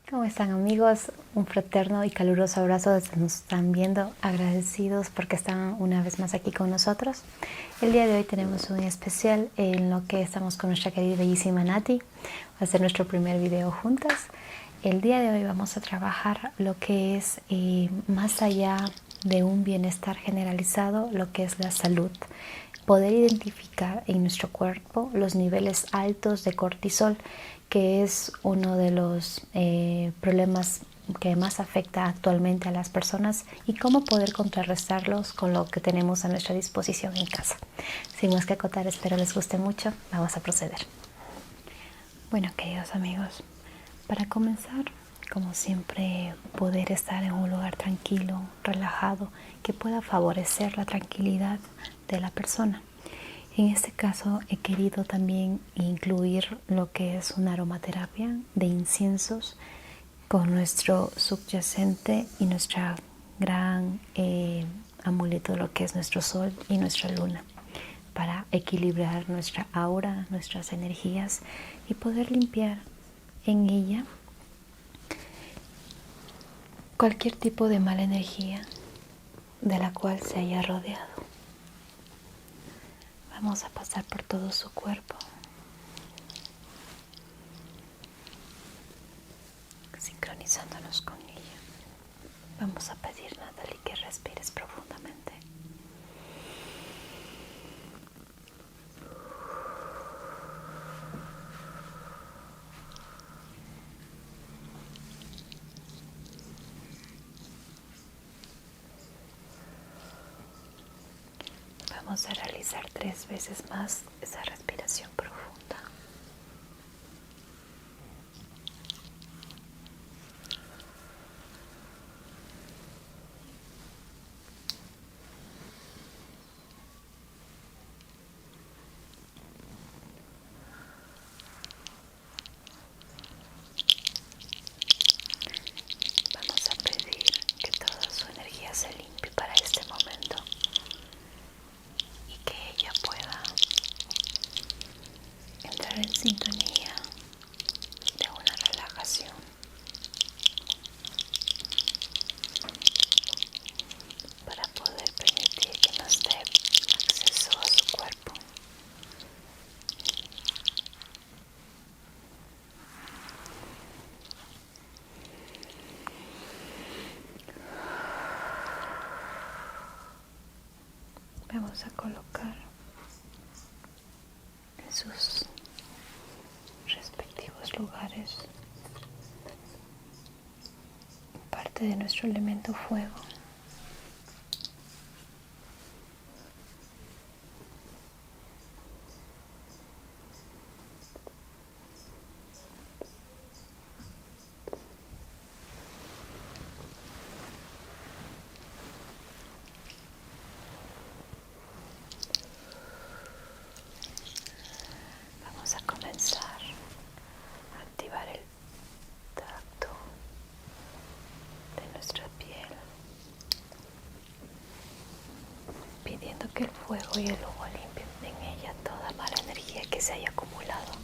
¿Cómo están, amigos? Un fraterno y caluroso abrazo desde donde nos están viendo, agradecidos porque están una vez más aquí con nosotros. El día de hoy tenemos un especial en lo que estamos con nuestra querida bellísima Nati. Va a ser nuestro primer video juntas. El día de hoy vamos a trabajar lo que es más allá de un bienestar generalizado, lo que es la salud. Poder identificar en nuestro cuerpo los niveles altos de cortisol, que es uno de los problemas que más afecta actualmente a las personas, y cómo poder contrarrestarlos con lo que tenemos a nuestra disposición en casa. Sin más que acotar, espero les guste mucho. Vamos a proceder. Bueno, queridos amigos, para comenzar, como siempre, poder estar en un lugar tranquilo, relajado, que pueda favorecer la tranquilidad de la persona. En este caso he querido también incluir lo que es una aromaterapia de inciensos con nuestro subyacente y nuestra gran amuleto, lo que es nuestro sol y nuestra luna, para equilibrar nuestra aura, nuestras energías y poder limpiar en ella cualquier tipo de mala energía de la cual se haya rodeado. Vamos a pasar por todo su cuerpo, sincronizándonos con ella. Vamos a pedir, Natalie, que respires profundamente. Vamos a realizar 3 veces más esa respiración profunda. Vamos a pedir que toda su energía se limpie para este momento y que ella pueda entrar en sintonía de una relajación, para poder permitir que nos dé acceso a su cuerpo. Vamos a colocar en sus respectivos lugares parte de nuestro elemento fuego. Vamos a comenzar a activar el tacto de nuestra piel, pidiendo que el fuego y el humo limpien en ella toda mala energía que se haya acumulado.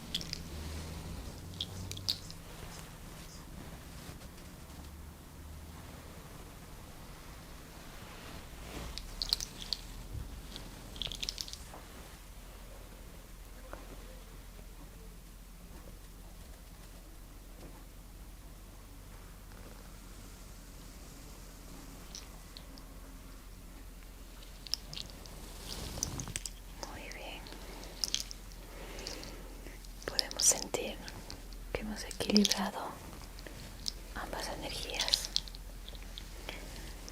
Sentir que hemos equilibrado ambas energías.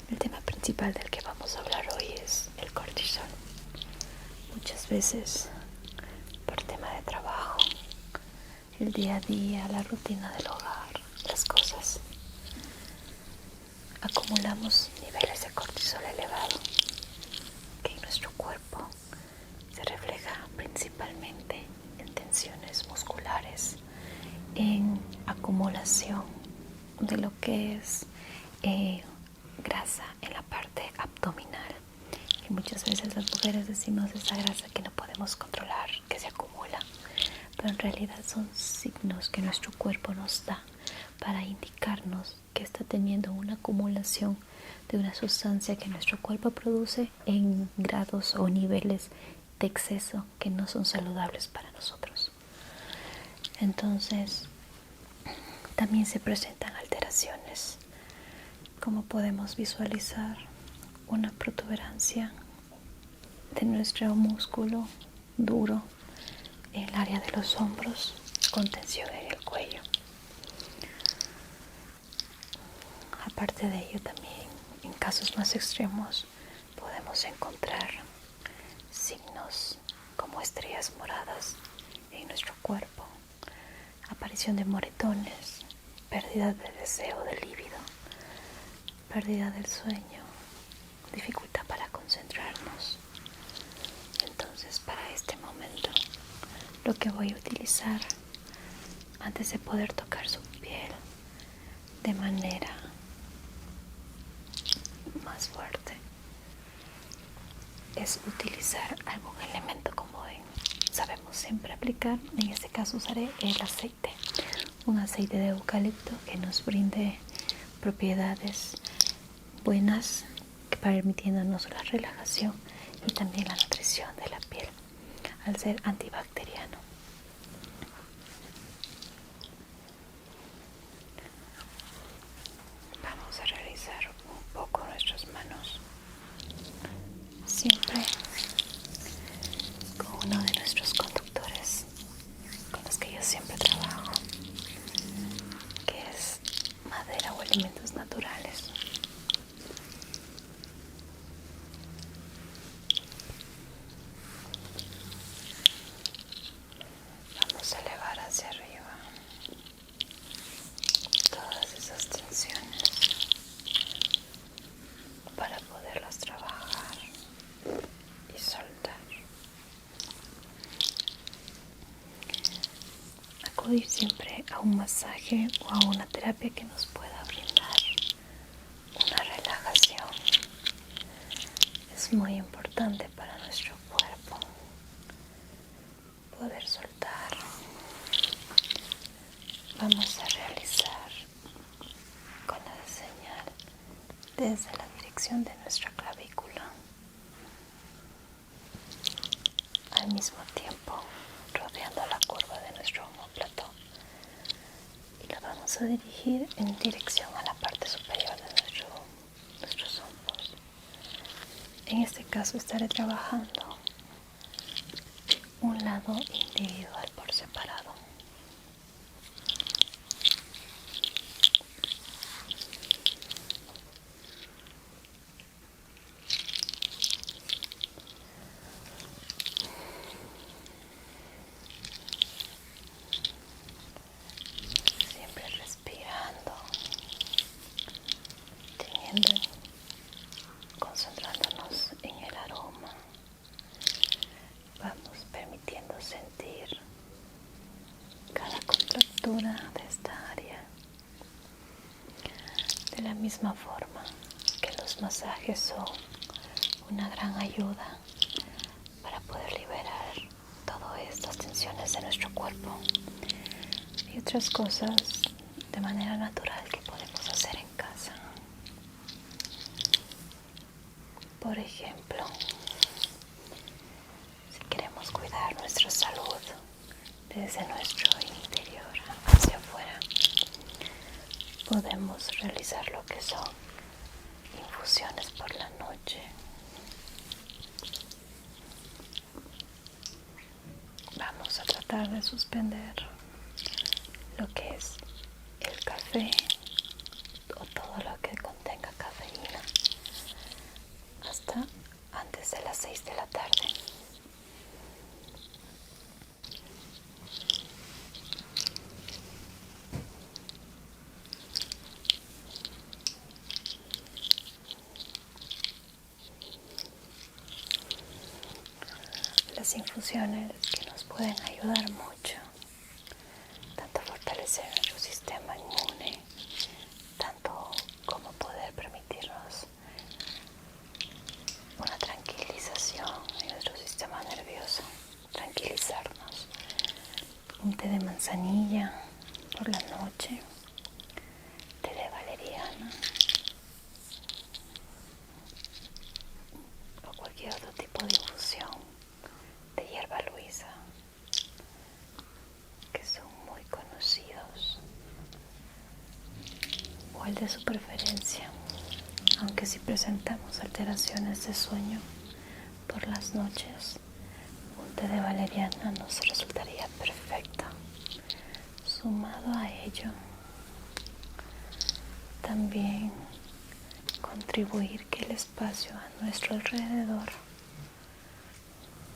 El tema principal del que vamos a hablar hoy es el cortisol. Muchas veces, por tema de trabajo, el día a día, la rutina del hogar, las cosas, acumulamos niveles de cortisol elevado, que en nuestro cuerpo se refleja principalmente en tensiones musculares, en acumulación de lo que es grasa en la parte abdominal. Y muchas veces las mujeres decimos esa grasa que no podemos controlar, que se acumula, pero en realidad son signos que nuestro cuerpo nos da para indicarnos que está teniendo una acumulación de una sustancia que nuestro cuerpo produce en grados o niveles de exceso que no son saludables para nosotros. Entonces, también se presentan alteraciones, como podemos visualizar una protuberancia de nuestro músculo duro en el área de los hombros, con tensión en el cuello. Aparte de ello, también en casos más extremos podemos encontrar signos como estrías moradas en nuestro cuerpo, aparición de moretones, pérdida de deseo de líbido, pérdida del sueño, dificultad para concentrarnos. Entonces, para este momento, lo que voy a utilizar antes de poder tocar su piel de manera más fuerte es utilizar algún elemento como sabemos siempre aplicar. En este caso usaré el aceite, un aceite de eucalipto que nos brinde propiedades buenas, permitiéndonos la relajación y también la nutrición de la piel al ser antibacteriano. Vamos a realizar un poco nuestras manos, siempre con uno de nuestros conductores con los que yo siempre trabajo, que es madera o elementos naturales. Vamos a elevar hacia arriba todas esas tensiones para poderlas trabajar y soltar. Acudir siempre a un masaje o a una terapia que nos pueda brindar una relajación es muy importante para nuestro cuerpo poder soltar. Vamos a realizar con la señal desde la dirección de nuestra clavícula, al mismo tiempo rodeando la curva de nuestro omóplato, y la vamos a dirigir en dirección a la parte superior de nuestros hombros. En este caso estaré trabajando un lado individual por separado. Siempre respirando, concentrándonos en el aroma. Vamos permitiendo sentir cada contractura de esta área. De la misma forma que los masajes son una gran ayuda para poder liberar todas estas tensiones de nuestro cuerpo y otras cosas de manera natural que podemos hacer en casa. Por ejemplo, si queremos cuidar nuestra salud desde nuestro interior hacia afuera, podemos realizar lo que son infusiones por la noche. Vamos a tratar de suspender lo que es el café o todo lo que contenga cafeína hasta antes de las 6 de la tarde. Las infusiones que nos pueden ayudar mucho, tanto a fortalecer nuestro sistema inmune, tanto como poder permitirnos una tranquilización en nuestro sistema nervioso, tranquilizarnos. Un té de manzanilla por la noche de su preferencia, aunque si presentamos alteraciones de sueño por las noches, un té de valeriana nos resultaría perfecto. Sumado a ello, también contribuir que el espacio a nuestro alrededor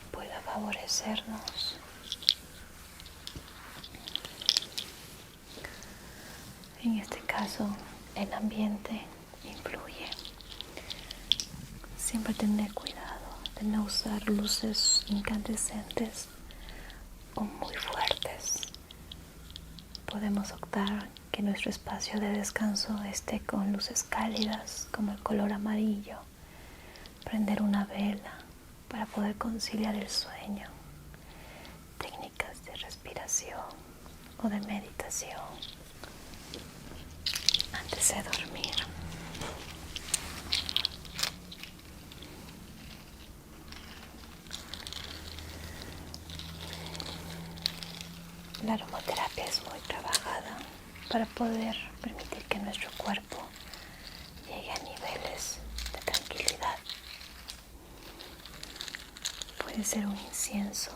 pueda favorecernos. En este caso, el ambiente influye. Siempre tener cuidado de no usar luces incandescentes o muy fuertes. Podemos optar que nuestro espacio de descanso esté con luces cálidas como el color amarillo, prender una vela para poder conciliar el sueño, técnicas de respiración o de meditación antes de dormir. La aromaterapia es muy trabajada para poder permitir que nuestro cuerpo llegue a niveles de tranquilidad. Puede ser un incienso,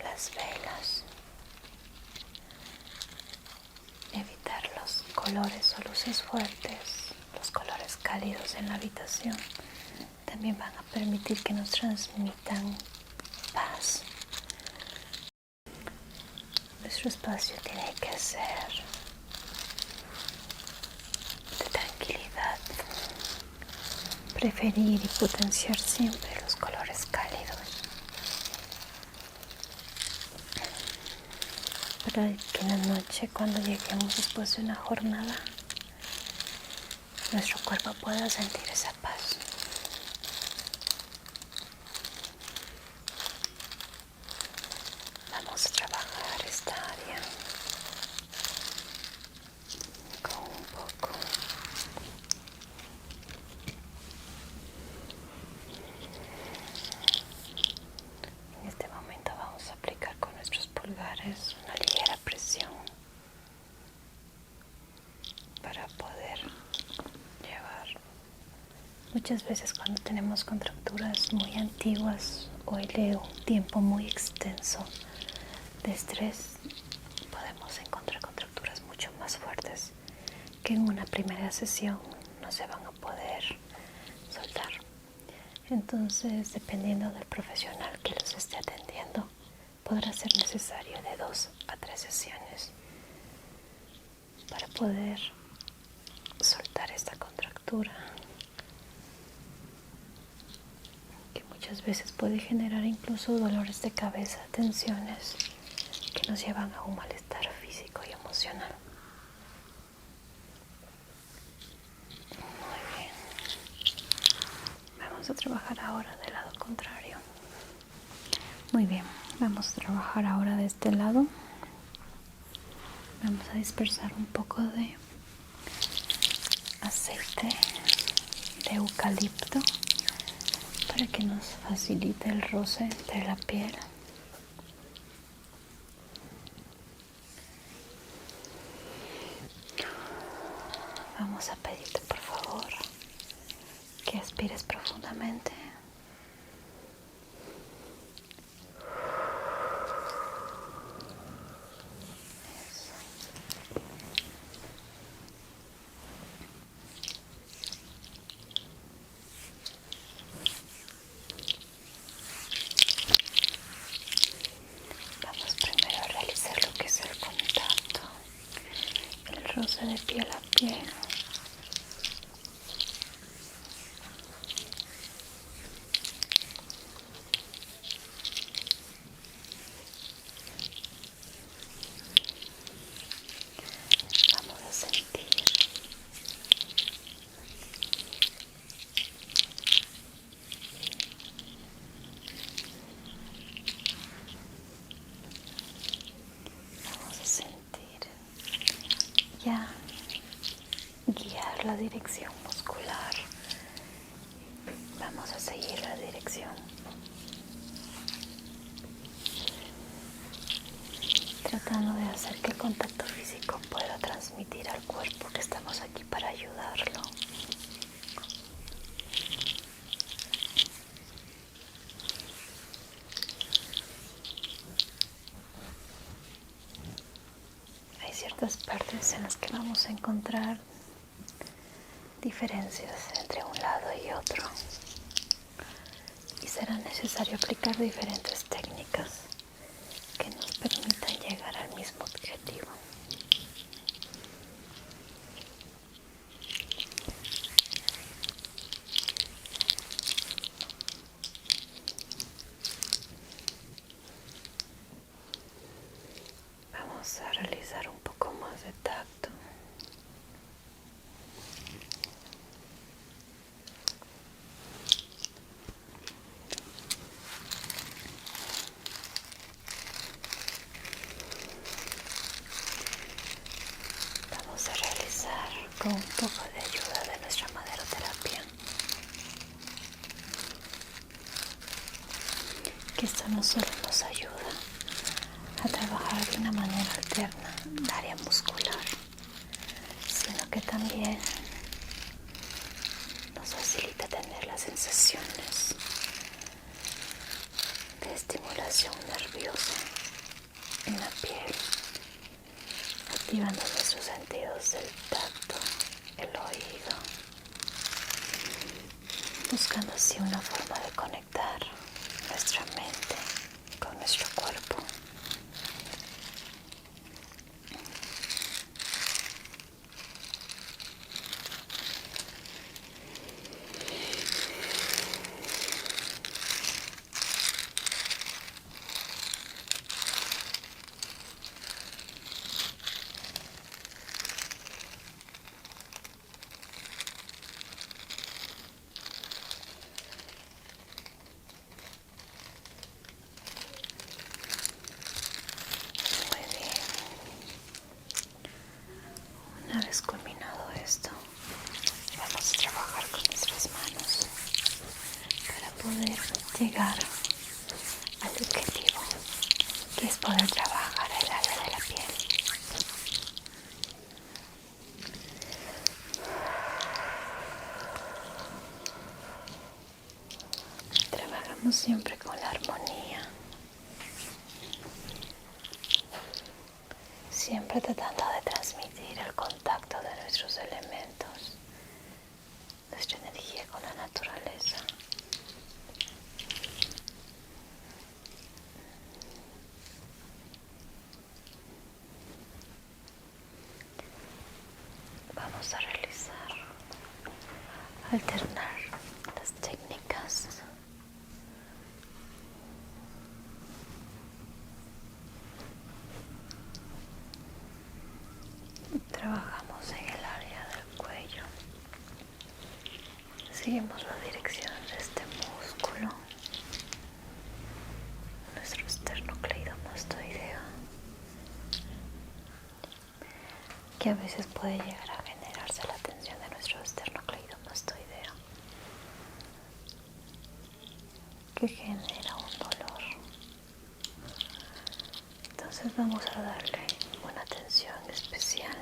las velas, evitar los colores o luces fuertes, los colores cálidos en la habitación. También van a permitir que nos transmitan paz. Nuestro espacio tiene que ser de tranquilidad. Preferir y potenciar siempre los colores cálidos para que en la noche, cuando lleguemos después de una jornada, nuestro cuerpo pueda sentir esa paz. Vamos a trabajar esta área con un poco en este momento. Vamos a aplicar con nuestros pulgares una ligera presión para poder llevar. Muchas veces cuando tenemos contracturas muy antiguas o de un tiempo muy extenso de estrés, podemos encontrar contracturas mucho más fuertes que en una primera sesión no se van a poder soltar. Entonces, dependiendo del profesional que los esté atendiendo, podrá ser necesario de 2 a 3 sesiones para poder soltar esta contractura, que muchas veces puede generar incluso dolores de cabeza, tensiones que nos llevan a un malestar físico y emocional. Muy bien. Vamos a trabajar ahora del lado contrario. Muy bien, vamos a trabajar ahora de este lado. Vamos a dispersar un poco de aceite de eucalipto para que nos facilite el roce entre la piel. Vamos a pedirte, por favor, que aspires profundamente. Vamos primero a realizar lo que es el contacto, el roce de piel a piel. Vamos a sentir ya guiar la dirección muscular. Vamos a seguir la dirección, tratando de hacer que el contacto físico pueda transmitir al cuerpo que estamos aquí para ayudarlo. Hay ciertas partes en las que vamos a encontrar diferencias entre un lado y otro, y será necesario aplicar diferentes técnicas que nos permitan llegar al mismo objetivo. Vamos a realizar un poco más de tacto. Vamos a realizar con un poco de ayuda de nuestra maderoterapia, que esto no solo nos ayuda a trabajar de una manera alterna el área muscular, sino que también nos facilita tener las sensaciones de estimulación nerviosa en la piel, activando nuestros sentidos del tacto, el oído, buscando así una forma de conectar nuestra mente con nuestro cuerpo. Una vez culminado esto, vamos a trabajar con nuestras manos para poder llegar al objetivo, que es poder trabajar el área de la piel. Trabajamos siempre con la armonía, siempre tratando de transmitir el contacto de nuestros elementos, nuestra energía con la naturaleza. Vamos a realizar, alternar las técnicas. Trabajamos en el área del cuello. Seguimos la dirección de este músculo, nuestro esternocleidomastoideo, que a veces puede llegar a generarse la tensión de nuestro esternocleidomastoideo, que genera un dolor. Entonces vamos a darle una atención especial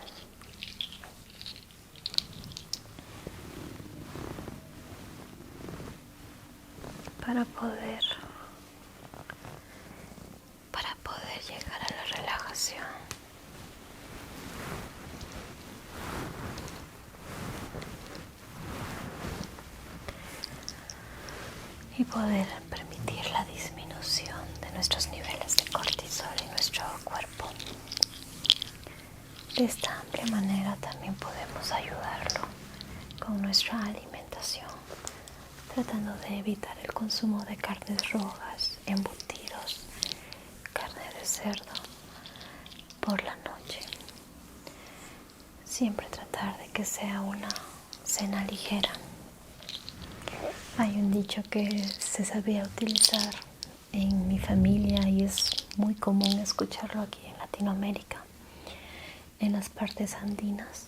para poder llegar a la relajación. Y poder permitir la disminución de nuestros niveles de cortisol en nuestro cuerpo. De esta amplia manera también podemos ayudarlo con nuestra alimentación, tratando de evitar el consumo de carnes rojas, embutidos, carne de cerdo por la noche. Siempre tratar de que sea una cena ligera. Hay un dicho que se sabía utilizar en mi familia y es muy común escucharlo aquí en Latinoamérica, en las partes andinas,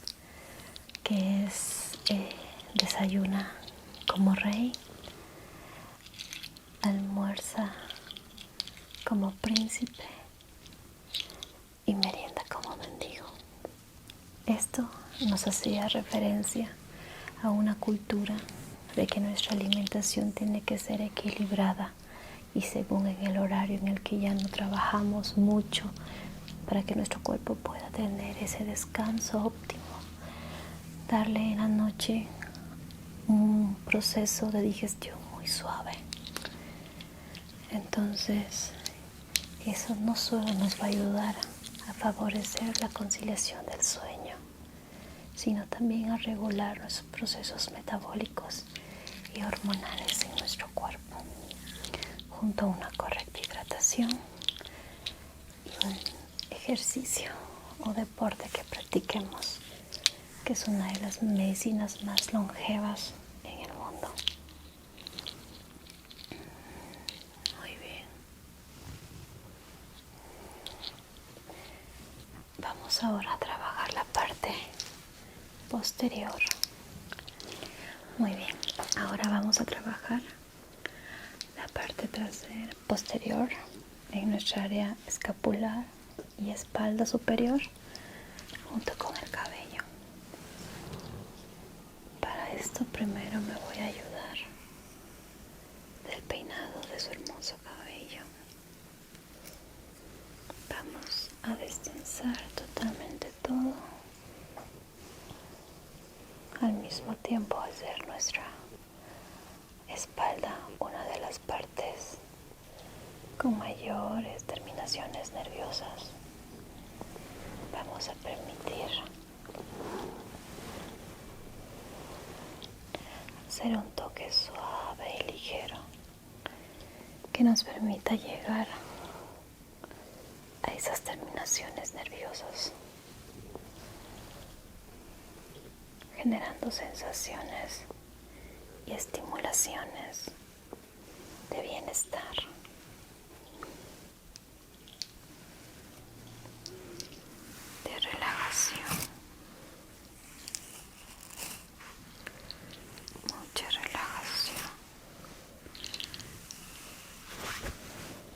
que es desayuna como rey, almuerza como príncipe nos hacía referencia a una cultura de que nuestra alimentación tiene que ser equilibrada y según en el horario en el que ya no trabajamos mucho para que nuestro cuerpo pueda tener ese descanso óptimo, darle en la noche un proceso de digestión muy suave. Entonces eso no solo nos va a ayudar a favorecer la conciliación del sueño, sino también a regular nuestros procesos metabólicos y hormonales en nuestro cuerpo, junto a una correcta hidratación y un ejercicio o deporte que practiquemos, que es una de las medicinas más longevas en el mundo. Muy bien. Vamos ahora a trabajar la parte posterior. Muy bien, ahora vamos a trabajar la parte trasera, posterior, en nuestra área escapular y espalda superior, junto con el cabello. Para esto primero me voy a ayudar del peinado de su hermoso cabello. Vamos a destensar totalmente todo, al mismo tiempo hacer nuestra espalda una de las partes con mayores terminaciones nerviosas. Vamos a permitir hacer un toque suave y ligero que nos permita llegar a esas terminaciones nerviosas, generando sensaciones y estimulaciones de bienestar. De relajación, mucha relajación.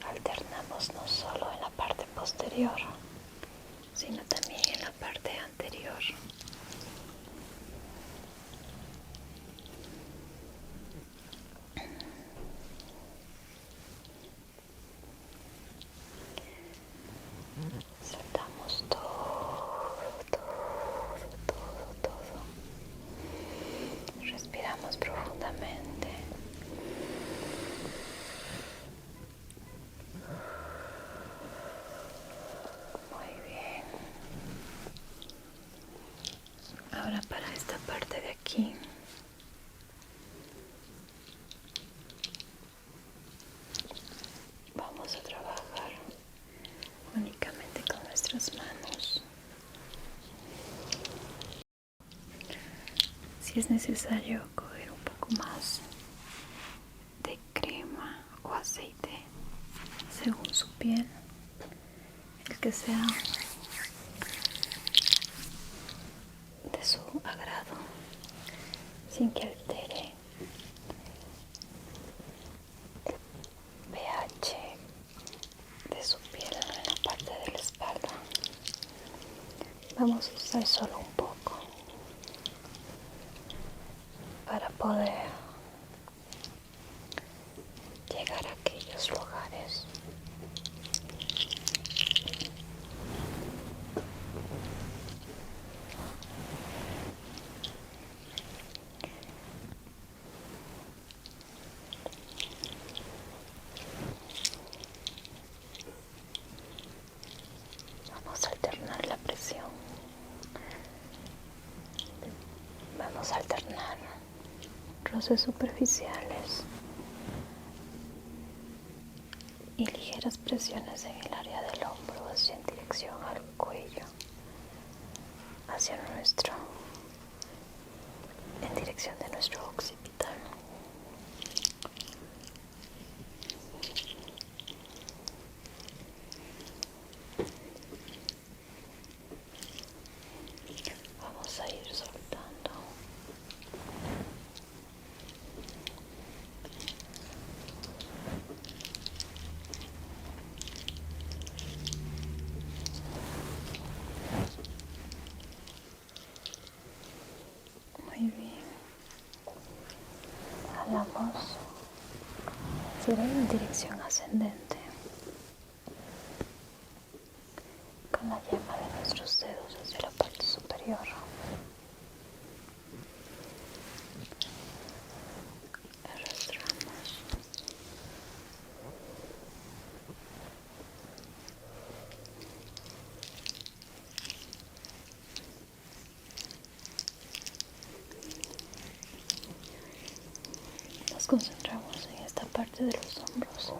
Alternamos no solo en la parte posterior, sino también en la parte anterior. Soltamos todo. Respiramos profundamente. Muy bien. Ahora para esta parte de aquí, vamos a trabajar únicamente con nuestras manos. Si es necesario coger un poco más de crema o aceite según su piel, el que sea de su agrado, sin que altere el pH de su piel en la parte de la espalda. Vamos a usar solo un poco para poder llegar a aquellos lugares vamos a alternar la presión, vamos a alternar roces superficiales y ligeras presiones en el área del hombro hacia en dirección al cuello, en dirección de nuestro occipital. Vamos a ir soltando. en dirección ascendente, con la yema de nuestros dedos hacia la parte superior. Arrastramos. Nos concentramos en esta parte de los hombros,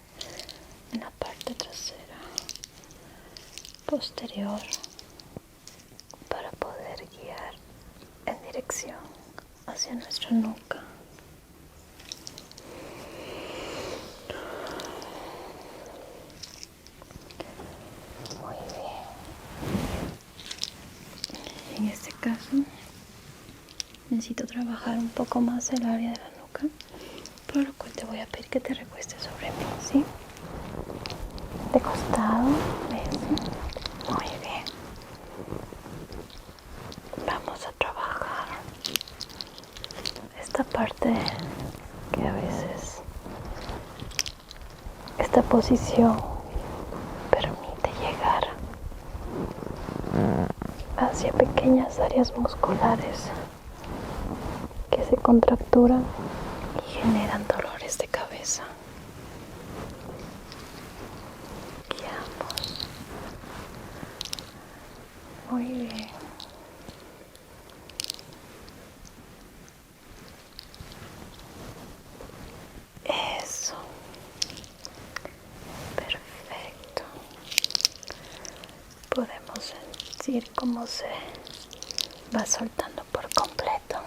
en la parte trasera, posterior, para poder guiar en dirección hacia nuestra nuca. Muy bien. En este caso necesito trabajar un poco más el área de la nuca, por lo cual te voy a pedir que te recuestes sobre mí, ¿sí? De costado, eso. Muy bien. Vamos a trabajar esta parte que a veces esta posición permite llegar hacia pequeñas áreas musculares que se contracturan y generan dolores de cabeza. Guiamos. Muy bien. Eso. Perfecto. Podemos sentir cómo se va soltando por completo.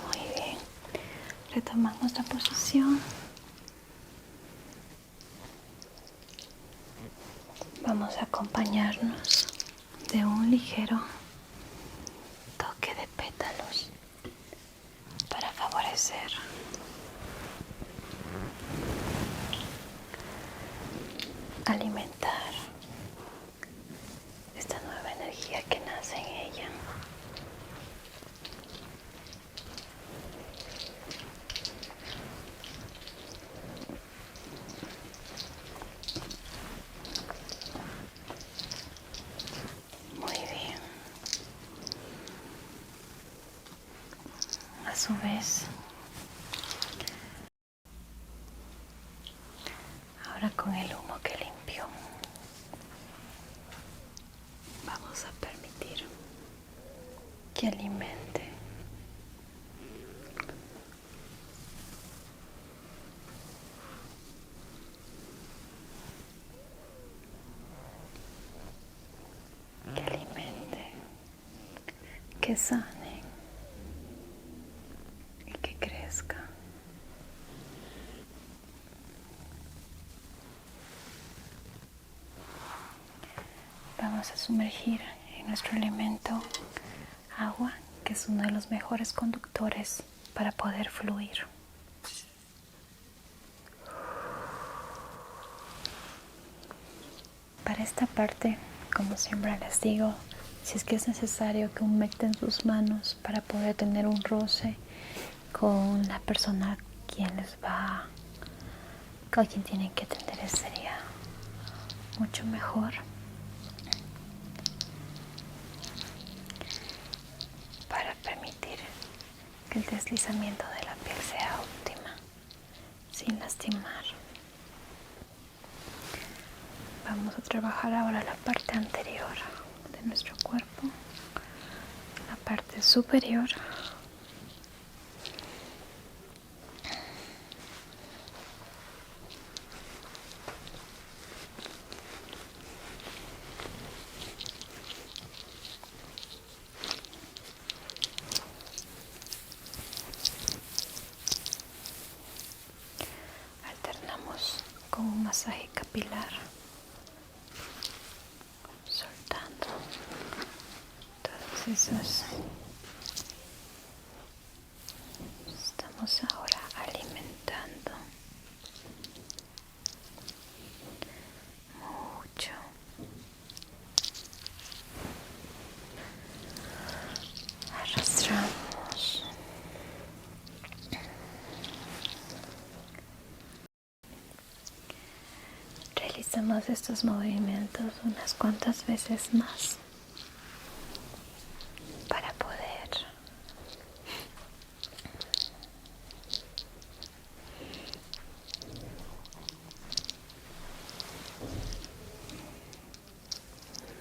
Muy bien. Retomamos la posición. Vamos a acompañarnos de un ligero toque de pétalos para favorecer alimentar esta nueva energía que nace en ella. Muy bien. A su vez, ahora con el humo que limpió, vamos a permitir que alimente que sane y que crezca. Vamos a sumergir en nuestro elemento agua, que es uno de los mejores conductores para poder fluir. Para esta parte, como siempre les digo, si es que es necesario que humecten sus manos para poder tener un roce con la persona con quien tienen que atender, sería mucho mejor. Para permitir que el deslizamiento de la piel sea óptima, sin lastimar. Vamos a trabajar ahora la parte anterior de nuestro cuerpo, la parte superior. Alternamos con un masaje capilar, soltando todas esas. Estamos ahora alimentando mucho. Arrastramos Realizamos estos movimientos unas cuantas veces más para poder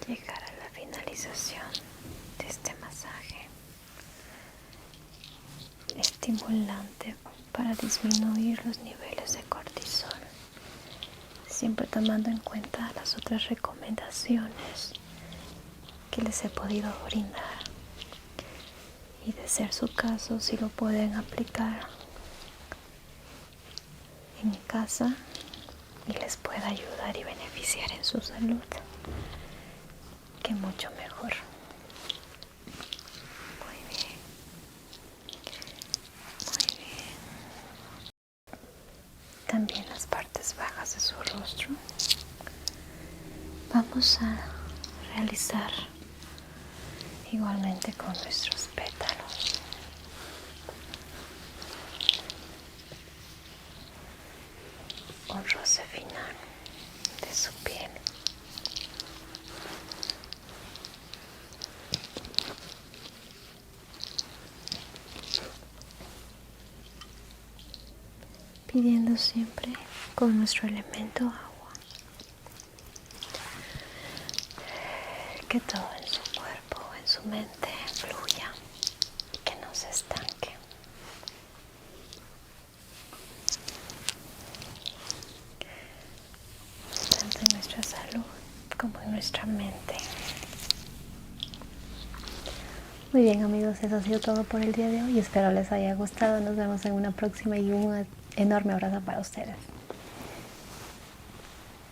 llegar a la finalización de este masaje estimulante para disminuir los niveles de cortisol, siempre tomando en cuenta las otras recomendaciones que les he podido brindar, y de ser su caso, si lo pueden aplicar en casa y les pueda ayudar y beneficiar en su salud, que mucho mejor. Muy bien, muy bien. También las partes bajas de su rostro. Vamos a realizar igualmente con nuestros pétalos. Un roce final de su piel. Pidiendo siempre con nuestro elemento agua que todo en su cuerpo, en su mente fluya y que no se estanque. Tanto en nuestra salud como en nuestra mente. Muy bien, amigos, eso ha sido todo por el día de hoy. Espero les haya gustado. Nos vemos en una próxima y un enorme abrazo para ustedes.